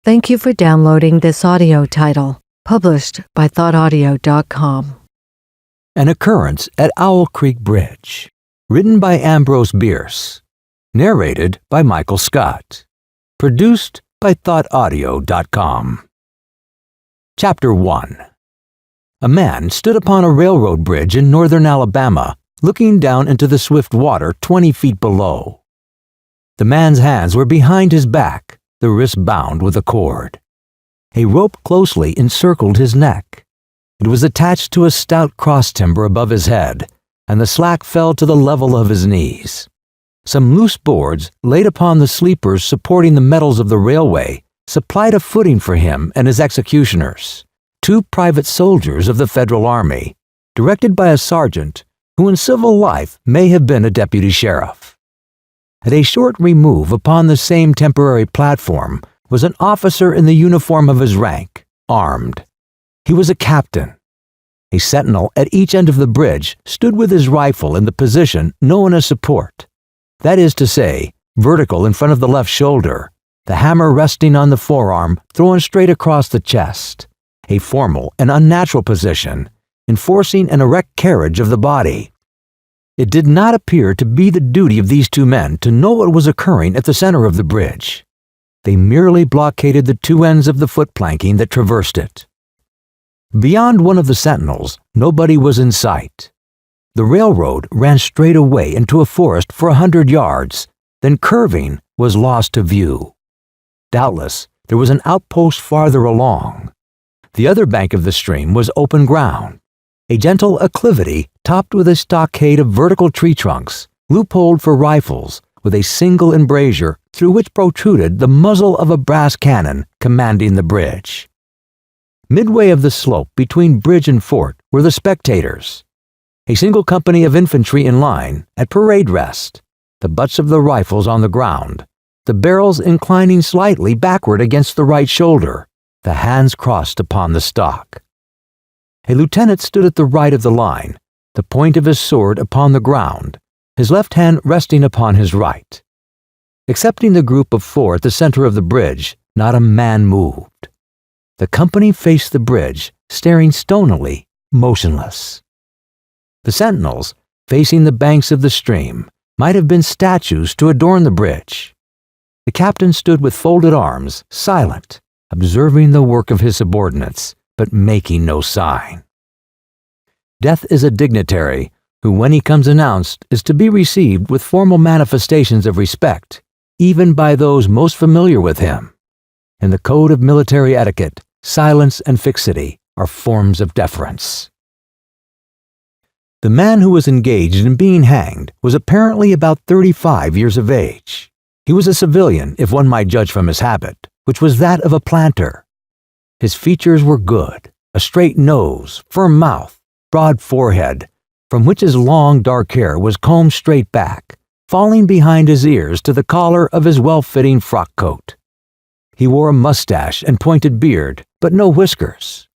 Thank you for downloading this audio title, published by thoughtaudio.com. An Occurrence at Owl Creek Bridge, written by Ambrose Bierce, narrated by Michael Scott, produced by thoughtaudio.com. Chapter 1. A man stood upon a railroad bridge in northern Alabama, looking down into the swift water 20 feet below. The man's hands were behind his back, the wrist bound with a cord. A rope closely encircled his neck. It was attached to a stout cross timber above his head, and the slack fell to the level of his knees. Some loose boards laid upon the sleepers supporting the metals of the railway supplied a footing for him and his executioners, 2 private soldiers of the Federal Army, directed by a sergeant who in civil life may have been a deputy sheriff. At a short remove upon the same temporary platform was an officer in the uniform of his rank, armed. He was a captain. A sentinel at each end of the bridge stood with his rifle in the position known as support. That is to say, vertical in front of the left shoulder, the hammer resting on the forearm thrown straight across the chest, a formal and unnatural position, enforcing an erect carriage of the body. It did not appear to be the duty of these 2 men to know what was occurring at the center of the bridge. They merely blockaded the 2 ends of the foot planking that traversed it. Beyond one of the sentinels, nobody was in sight. The railroad ran straight away into a forest for 100 yards, then curving was lost to view. Doubtless, there was an outpost farther along. The other bank of the stream was open ground, a gentle acclivity topped with a stockade of vertical tree trunks, loopholed for rifles, with a single embrasure through which protruded the muzzle of a brass cannon commanding the bridge. Midway of the slope between bridge and fort were the spectators. A single company of infantry in line, at parade rest, the butts of the rifles on the ground, the barrels inclining slightly backward against the right shoulder, the hands crossed upon the stock. A lieutenant stood at the right of the line, the point of his sword upon the ground, his left hand resting upon his right. Excepting the group of 4 at the center of the bridge, not a man moved. The company faced the bridge, staring stonily, motionless. The sentinels, facing the banks of the stream, might have been statues to adorn the bridge. The captain stood with folded arms, silent, observing the work of his subordinates, but making no sign. Death is a dignitary who, when he comes announced, is to be received with formal manifestations of respect, even by those most familiar with him. In the code of military etiquette, silence and fixity are forms of deference. The man who was engaged in being hanged was apparently about 35 years of age. He was a civilian, if one might judge from his habit, which was that of a planter. His features were good, a straight nose, firm mouth, broad forehead, from which his long dark hair was combed straight back, falling behind his ears to the collar of his well-fitting frock coat. He wore a mustache and pointed beard, but no whiskers.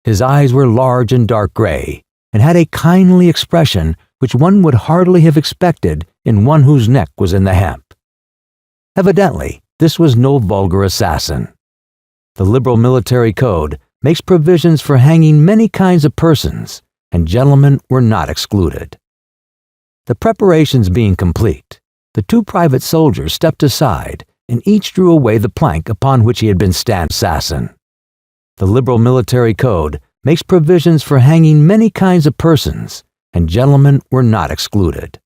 His eyes were large and dark gray, and had a kindly expression which one would hardly have expected in one whose neck was in the hemp. Evidently, this was no vulgar assassin. The liberal military code makes provisions for hanging many kinds of persons, and gentlemen were not excluded. The preparations being complete, the 2 private soldiers stepped aside, and each drew away the plank upon which he had been standing. Assassin. The liberal military code makes provisions for hanging many kinds of persons, and gentlemen were not excluded.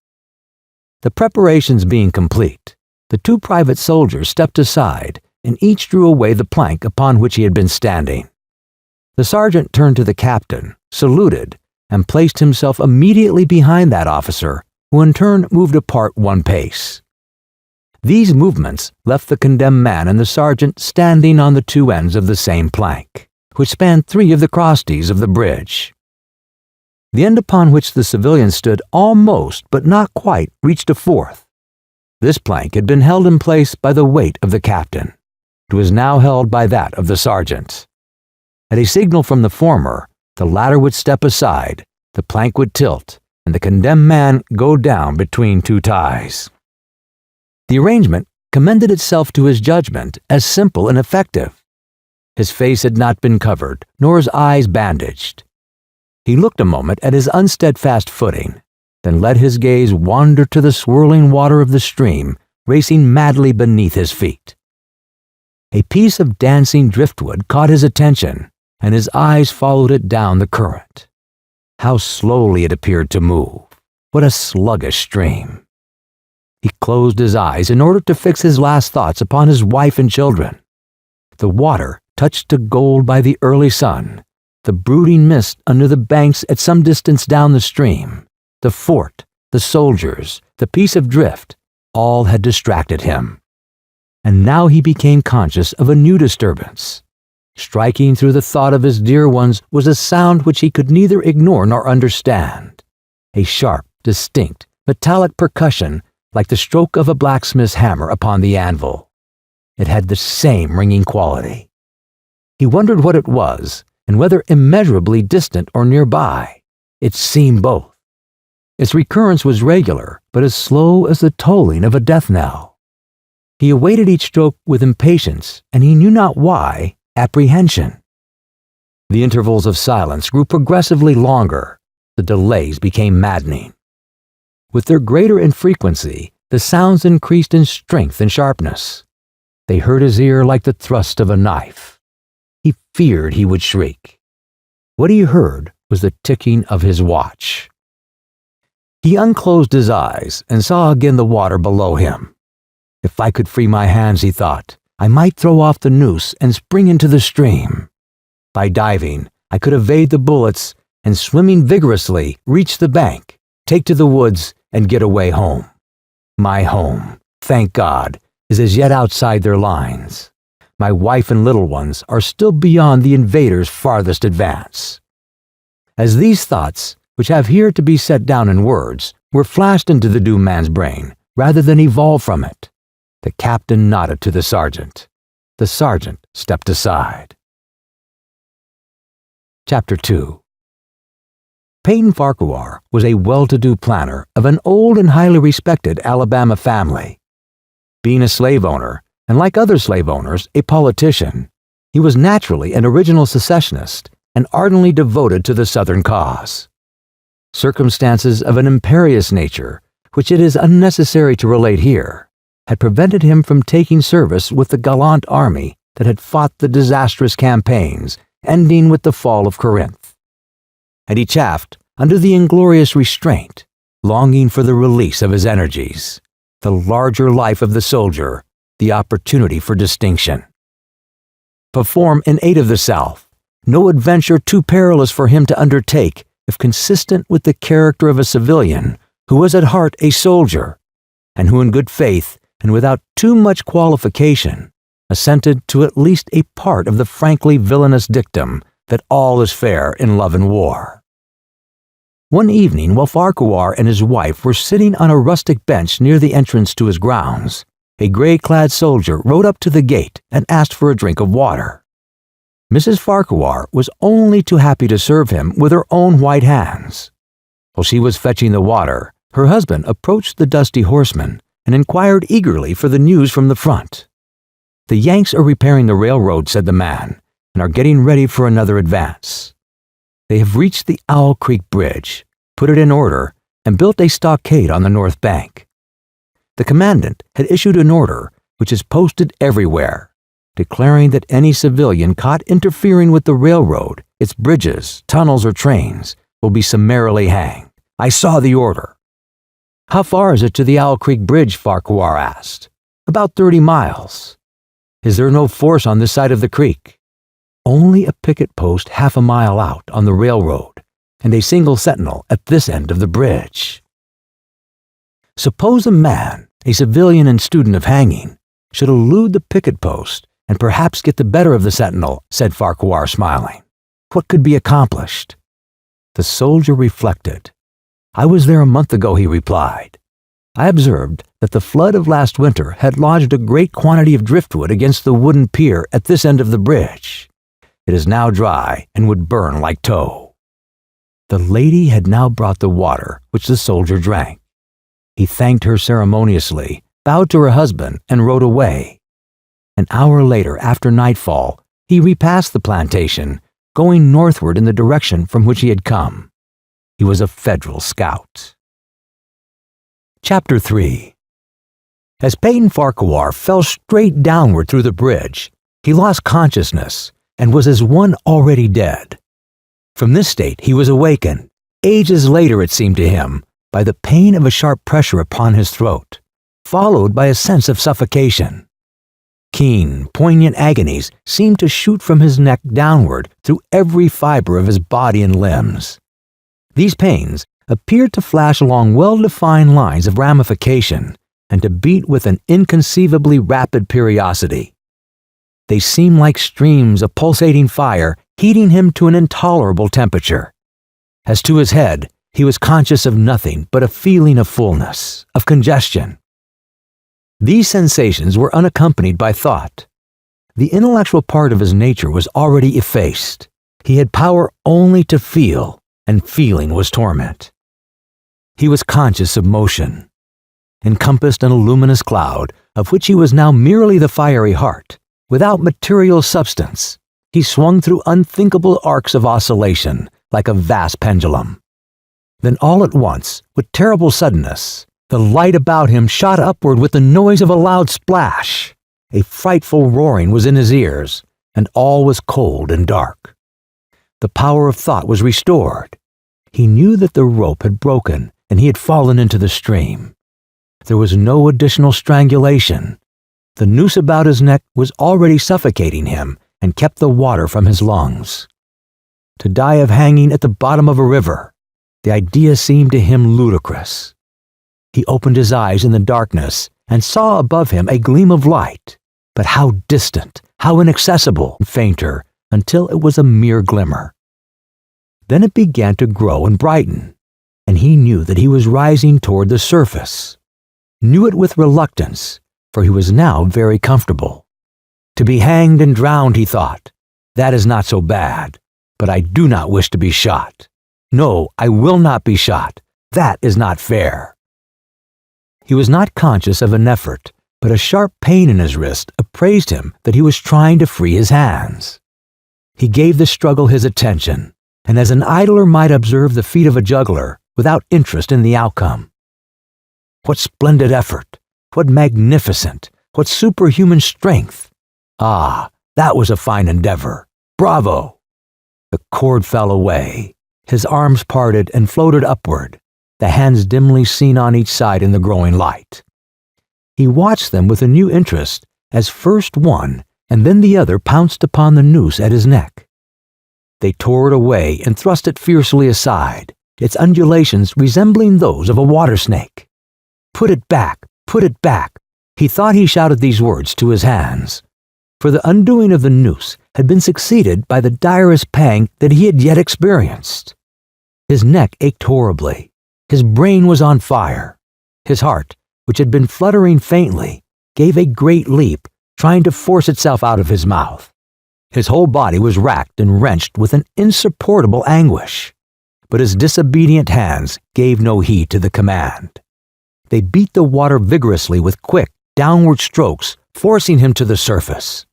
The preparations being complete, the 2 private soldiers stepped aside, and each drew away the plank upon which he had been standing. The sergeant turned to the captain, saluted, and placed himself immediately behind that officer, who in turn moved apart 1 pace. These movements left the condemned man and the sergeant standing on the 2 ends of the same plank, which spanned 3 of the crosties of the bridge. The end upon which the civilian stood almost, but not quite, reached a 4th. This plank had been held in place by the weight of the captain. It was now held by that of the sergeant. At a signal from the former, the latter would step aside, the plank would tilt, and the condemned man go down between 2 ties. The arrangement commended itself to his judgment as simple and effective, His face had not been covered, nor his eyes bandaged. He looked a moment at his unsteadfast footing, then let his gaze wander to the swirling water of the stream, racing madly beneath his feet. A piece of dancing driftwood caught his attention, and his eyes followed it down the current. How slowly it appeared to move. What a sluggish stream. He closed his eyes in order to fix his last thoughts upon his wife and children. The water, touched to gold by the early sun, the brooding mist under the banks at some distance down the stream, the fort, the soldiers, the piece of drift, all had distracted him. And now he became conscious of a new disturbance. Striking through the thought of his dear ones was a sound which he could neither ignore nor understand. A sharp, distinct, metallic percussion like the stroke of a blacksmith's hammer upon the anvil. It had the same ringing quality. He wondered what it was, and whether immeasurably distant or nearby. It seemed both. Its recurrence was regular, but as slow as the tolling of a death knell. He awaited each stroke with impatience, and he knew not why, apprehension. The intervals of silence grew progressively longer. The delays became maddening. With their greater infrequency, the sounds increased in strength and sharpness. They hurt his ear like the thrust of a knife. He feared he would shriek. What he heard was the ticking of his watch. He unclosed his eyes and saw again the water below him. If I could free my hands, he thought, I might throw off the noose and spring into the stream. By diving, I could evade the bullets and, swimming vigorously, reach the bank, take to the woods, and get away home. My home, thank God, is as yet outside their lines. My wife and little ones are still beyond the invaders' farthest advance. As these thoughts, which have here to be set down in words, were flashed into the doomed man's brain, rather than evolve from it, the captain nodded to the sergeant. The sergeant stepped aside. Chapter 2. Peyton Farquhar was a well-to-do planter of an old and highly respected Alabama family. Being a slave owner, and like other slave owners, a politician, he was naturally an original secessionist and ardently devoted to the Southern cause. Circumstances of an imperious nature, which it is unnecessary to relate here, had prevented him from taking service with the gallant army that had fought the disastrous campaigns ending with the fall of Corinth. And he chafed under the inglorious restraint, longing for the release of his energies, the larger life of the soldier, the opportunity for distinction. Perform in aid of the South, no adventure too perilous for him to undertake if consistent with the character of a civilian who was at heart a soldier, and who in good faith and without too much qualification assented to at least a part of the frankly villainous dictum that all is fair in love and war. One evening, while Farquhar and his wife were sitting on a rustic bench near the entrance to his grounds, a gray-clad soldier rode up to the gate and asked for a drink of water. Mrs. Farquhar was only too happy to serve him with her own white hands. While she was fetching the water, her husband approached the dusty horseman and inquired eagerly for the news from the front. "The Yanks are repairing the railroad," said the man, "and are getting ready for another advance. They have reached the Owl Creek Bridge, put it in order, and built a stockade on the north bank. The commandant had issued an order, which is posted everywhere, declaring that any civilian caught interfering with the railroad, its bridges, tunnels, or trains will be summarily hanged. I saw the order." "How far is it to the Owl Creek Bridge?" Farquhar asked. "About 30 miles. "Is there no force on this side of the creek?" "Only a picket post half a mile out on the railroad, and a single sentinel at this end of the bridge." Suppose a man, a civilian and student of hanging, should elude the picket post and perhaps get the better of the sentinel, said Farquhar, smiling. What could be accomplished? The soldier reflected. "I was there a month ago," he replied. "I observed that the flood of last winter had lodged a great quantity of driftwood against the wooden pier at this end of the bridge. It is now dry and would burn like tow." The lady had now brought the water, which the soldier drank. He thanked her ceremoniously, bowed to her husband, and rode away. An hour later, after nightfall, He repassed the plantation, going northward in the direction from which he had come. He was a Federal scout. Chapter 3. As Peyton Farquhar fell straight downward through the bridge, he lost consciousness and was as one already dead. From this state he was awakened, ages later it seemed to him, by the pain of a sharp pressure upon his throat, followed by a sense of suffocation. Keen, poignant agonies seemed to shoot from his neck downward through every fiber of his body and limbs. These pains appeared to flash along well-defined lines of ramification and to beat with an inconceivably rapid periodicity. They seemed like streams of pulsating fire heating him to an intolerable temperature. As to his head, he was conscious of nothing but a feeling of fullness, of congestion. These sensations were unaccompanied by thought. The intellectual part of his nature was already effaced. He had power only to feel, and feeling was torment. He was conscious of motion. Encompassed in a luminous cloud, of which he was now merely the fiery heart, without material substance, he swung through unthinkable arcs of oscillation like a vast pendulum. Then all at once, with terrible suddenness, the light about him shot upward with the noise of a loud splash. A frightful roaring was in his ears, and all was cold and dark. The power of thought was restored. He knew that the rope had broken, and he had fallen into the stream. There was no additional strangulation. The noose about his neck was already suffocating him and kept the water from his lungs. To die of hanging at the bottom of a river, the idea seemed to him ludicrous. He opened his eyes in the darkness and saw above him a gleam of light, but how distant, how inaccessible, and fainter, until it was a mere glimmer. Then it began to grow and brighten, and he knew that he was rising toward the surface. Knew it with reluctance, for he was now very comfortable. To be hanged and drowned, he thought, that is not so bad, but I do not wish to be shot. No, I will not be shot. That is not fair. He was not conscious of an effort, but a sharp pain in his wrist apprised him that he was trying to free his hands. He gave the struggle his attention, and as an idler might observe the feat of a juggler, without interest in the outcome. What splendid effort! What magnificent, what superhuman strength! Ah, that was a fine endeavor. Bravo! The cord fell away. His arms parted and floated upward, the hands dimly seen on each side in the growing light. He watched them with a new interest as first one and then the other pounced upon the noose at his neck. They tore it away and thrust it fiercely aside, its undulations resembling those of a water snake. Put it back, put it back. He thought he shouted these words to his hands, for the undoing of the noose had been succeeded by the direst pang that he had yet experienced. His neck ached horribly. His brain was on fire. His heart, which had been fluttering faintly, gave a great leap, trying to force itself out of his mouth. His whole body was racked and wrenched with an insupportable anguish, but his disobedient hands gave no heed to the command. They beat the water vigorously with quick, downward strokes, forcing him to the surface.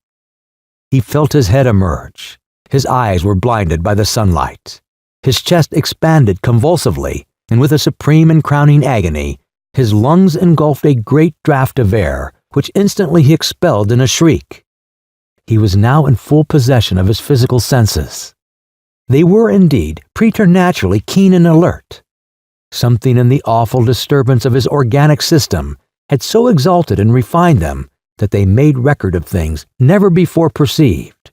He felt his head emerge. His eyes were blinded by the sunlight. His chest expanded convulsively, and with a supreme and crowning agony, his lungs engulfed a great draught of air, which instantly he expelled in a shriek. He was now in full possession of his physical senses. They were indeed preternaturally keen and alert. Something in the awful disturbance of his organic system had so exalted and refined them that they made record of things never before perceived.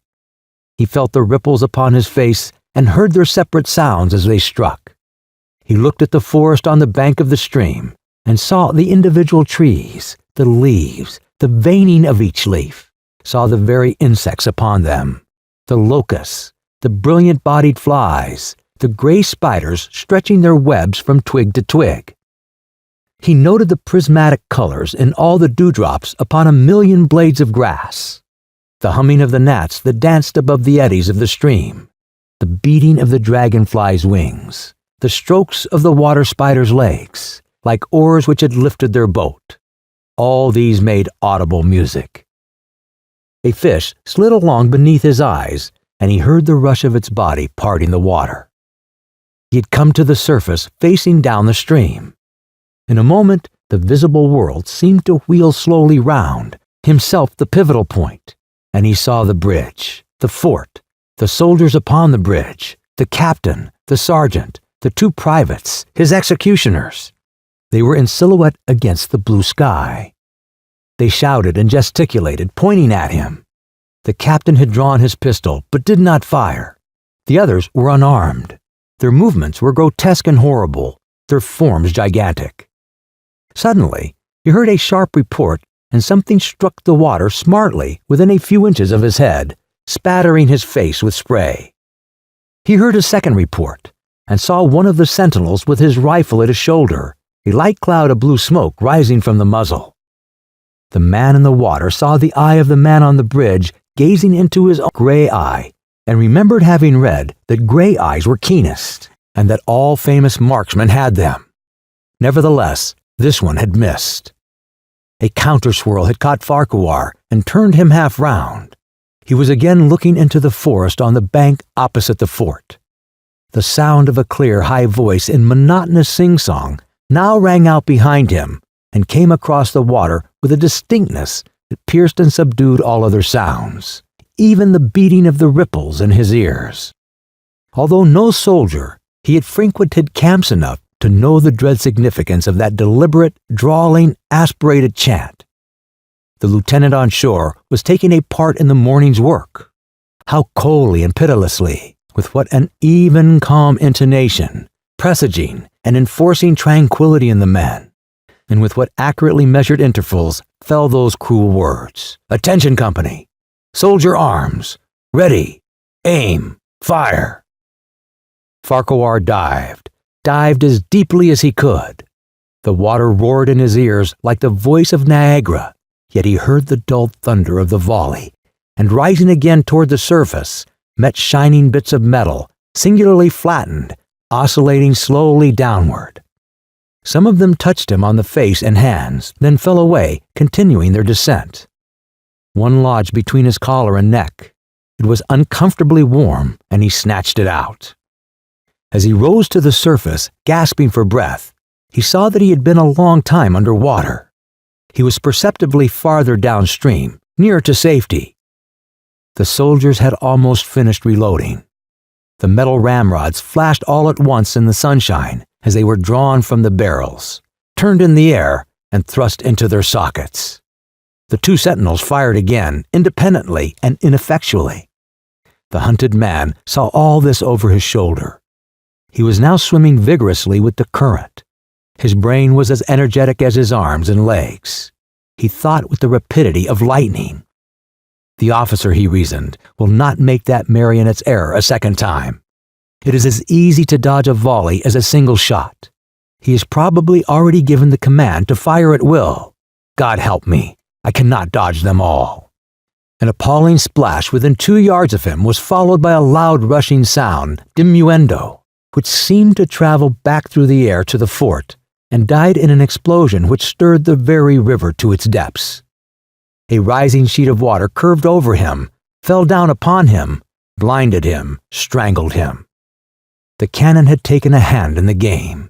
He felt the ripples upon his face and heard their separate sounds as they struck. He looked at the forest on the bank of the stream and saw the individual trees, the leaves, the veining of each leaf, saw the very insects upon them, the locusts, the brilliant-bodied flies, the gray spiders stretching their webs from twig to twig. He noted the prismatic colors in all the dewdrops upon a million blades of grass, the humming of the gnats that danced above the eddies of the stream, the beating of the dragonfly's wings, the strokes of the water spider's legs, like oars which had lifted their boat. All these made audible music. A fish slid along beneath his eyes, and he heard the rush of its body parting the water. He had come to the surface, facing down the stream. In a moment, the visible world seemed to wheel slowly round, himself the pivotal point, and he saw the bridge, the fort, the soldiers upon the bridge, the captain, the sergeant, the two privates, his executioners. They were in silhouette against the blue sky. They shouted and gesticulated, pointing at him. The captain had drawn his pistol, but did not fire. The others were unarmed. Their movements were grotesque and horrible, their forms gigantic. Suddenly, he heard a sharp report, and something struck the water smartly within a few inches of his head, spattering his face with spray. He heard a second report, and saw one of the sentinels with his rifle at his shoulder, a light cloud of blue smoke rising from the muzzle. The man in the water saw the eye of the man on the bridge gazing into his gray eye, and remembered having read that gray eyes were keenest, and that all famous marksmen had them. Nevertheless, this one had missed. A counter-swirl had caught Farquhar and turned him half round. He was again looking into the forest on the bank opposite the fort. The sound of a clear, high voice in monotonous sing-song now rang out behind him and came across the water with a distinctness that pierced and subdued all other sounds, even the beating of the ripples in his ears. Although no soldier, he had frequented camps enough to know the dread significance of that deliberate, drawling, aspirated chant. The lieutenant on shore was taking a part in the morning's work. How coldly and pitilessly, with what an even, calm intonation, presaging and enforcing tranquility in the men, and with what accurately measured intervals fell those cruel words. "Attention, company! Soldier arms! Ready! Aim! Fire!" Farquhar dived as deeply as he could. The water roared in his ears like the voice of Niagara, yet he heard the dull thunder of the volley, and rising again toward the surface, met shining bits of metal, singularly flattened, oscillating slowly downward. Some of them touched him on the face and hands, then fell away, continuing their descent. One lodged between his collar and neck. It was uncomfortably warm, and he snatched it out. As he rose to the surface, gasping for breath, he saw that he had been a long time under water. He was perceptibly farther downstream, nearer to safety. The soldiers had almost finished reloading. The metal ramrods flashed all at once in the sunshine as they were drawn from the barrels, turned in the air, and thrust into their sockets. The two sentinels fired again, independently and ineffectually. The hunted man saw all this over his shoulder. He was now swimming vigorously with the current. His brain was as energetic as his arms and legs. He thought with the rapidity of lightning. The officer, he reasoned, will not make that marionette's error a second time. It is as easy to dodge a volley as a single shot. He has probably already given the command to fire at will. God help me, I cannot dodge them all. An appalling splash within 2 yards of him was followed by a loud rushing sound, diminuendo, which seemed to travel back through the air to the fort and died in an explosion which stirred the very river to its depths. A rising sheet of water curved over him, fell down upon him, blinded him, strangled him. The cannon had taken a hand in the game.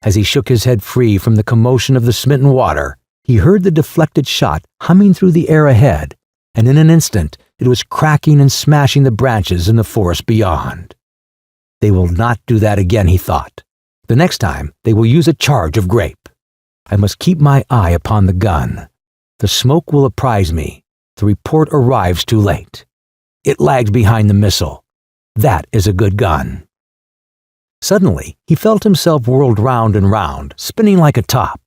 As he shook his head free from the commotion of the smitten water, he heard the deflected shot humming through the air ahead, and in an instant it was cracking and smashing the branches in the forest beyond. They will not do that again, he thought. The next time they will use a charge of grape. I must keep my eye upon the gun. The smoke will apprise me. The report arrives too late. It lags behind the missile. That is a good gun. Suddenly, he felt himself whirled round and round, spinning like a top.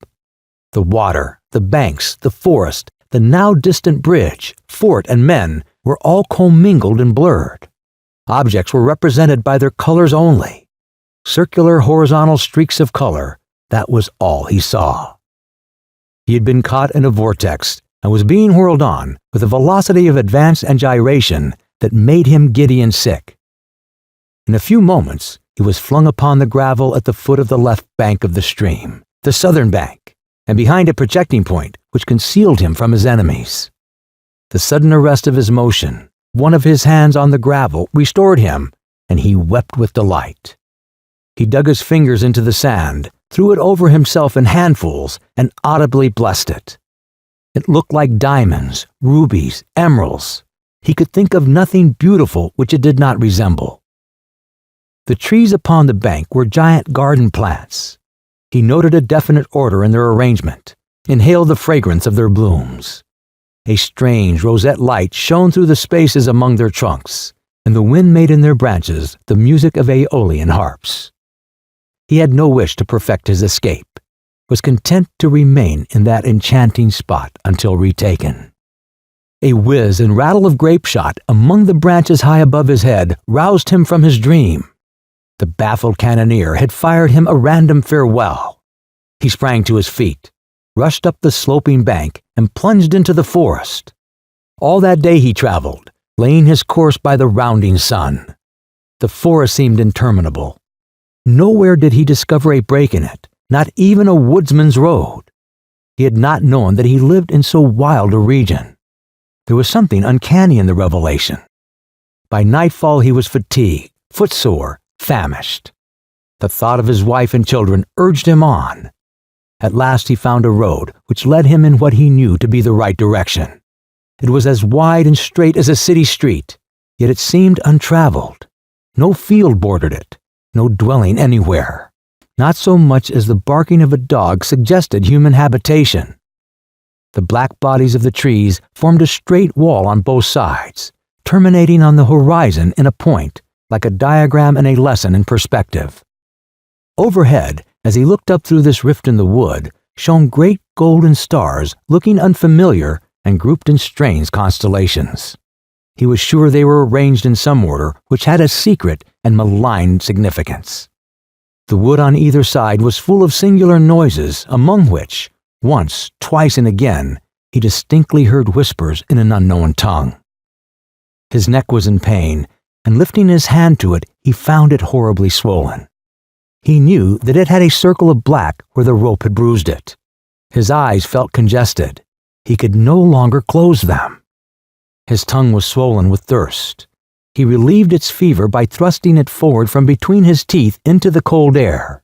The water, the banks, the forest, the now distant bridge, fort, and men were all commingled and blurred. Objects were represented by their colors only. Circular horizontal streaks of color, that was all he saw. He had been caught in a vortex and was being whirled on with a velocity of advance and gyration that made him giddy and sick. In a few moments, he was flung upon the gravel at the foot of the left bank of the stream, the southern bank, and behind a projecting point which concealed him from his enemies. The sudden arrest of his motion, one of his hands on the gravel, restored him, and he wept with delight. He dug his fingers into the sand, threw it over himself in handfuls, and audibly blessed it. It looked like diamonds, rubies, emeralds. He could think of nothing beautiful which it did not resemble. The trees upon the bank were giant garden plants. He noted a definite order in their arrangement, inhaled the fragrance of their blooms. A strange roseate light shone through the spaces among their trunks, and the wind made in their branches the music of aeolian harps. He had no wish to perfect his escape, was content to remain in that enchanting spot until retaken. A whiz and rattle of grape shot among the branches high above his head roused him from his dream. The baffled cannoneer had fired him a random farewell. He sprang to his feet, rushed up the sloping bank, and plunged into the forest. All that day he traveled, laying his course by the rounding sun. The forest seemed interminable. Nowhere did he discover a break in it, not even a woodsman's road. He had not known that he lived in so wild a region. There was something uncanny in the revelation. By nightfall he was fatigued, footsore, famished. The thought of his wife and children urged him on. At last he found a road which led him in what he knew to be the right direction. It was as wide and straight as a city street, yet it seemed untraveled. No field bordered it, no dwelling anywhere. Not so much as the barking of a dog suggested human habitation. The black bodies of the trees formed a straight wall on both sides, terminating on the horizon in a point, like a diagram in a lesson in perspective. Overhead, as he looked up through this rift in the wood, shone great golden stars, looking unfamiliar and grouped in strange constellations. He was sure they were arranged in some order which had a secret and malign significance. The wood on either side was full of singular noises, among which, once, twice, and again, he distinctly heard whispers in an unknown tongue. His neck was in pain, and lifting his hand to it, he found it horribly swollen. He knew that it had a circle of black where the rope had bruised it. His eyes felt congested. He could no longer close them. His tongue was swollen with thirst. He relieved its fever by thrusting it forward from between his teeth into the cold air.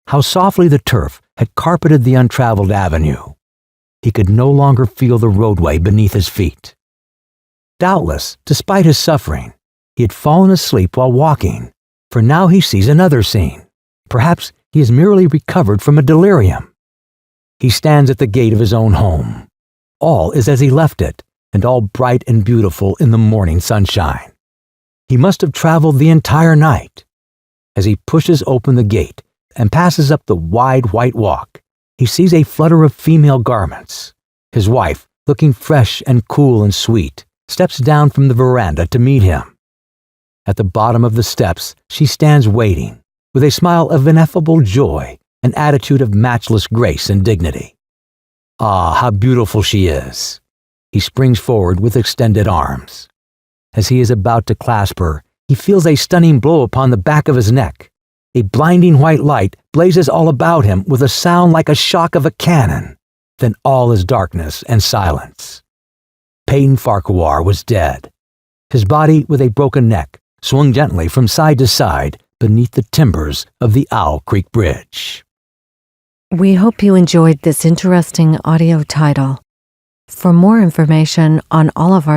How softly the turf had carpeted the untraveled avenue. He could no longer feel the roadway beneath his feet. Doubtless, despite his suffering, he had fallen asleep while walking, for now he sees another scene. Perhaps he has merely recovered from a delirium. He stands at the gate of his own home. All is as he left it, and all bright and beautiful in the morning sunshine. He must have traveled the entire night. As he pushes open the gate and passes up the wide white walk, he sees a flutter of female garments. His wife, looking fresh and cool and sweet, steps down from the veranda to meet him. At the bottom of the steps, she stands waiting, with a smile of ineffable joy, an attitude of matchless grace and dignity. Ah, how beautiful she is! He springs forward with extended arms. As he is about to clasp her, he feels a stunning blow upon the back of his neck. A blinding white light blazes all about him with a sound like a shock of a cannon. Then all is darkness and silence. Peyton Farquhar was dead. His body, with a broken neck, swung gently from side to side beneath the timbers of the Owl Creek Bridge. We hope you enjoyed this interesting audio title. For more information on all of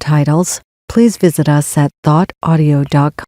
our titles, please visit us at thoughtaudio.com.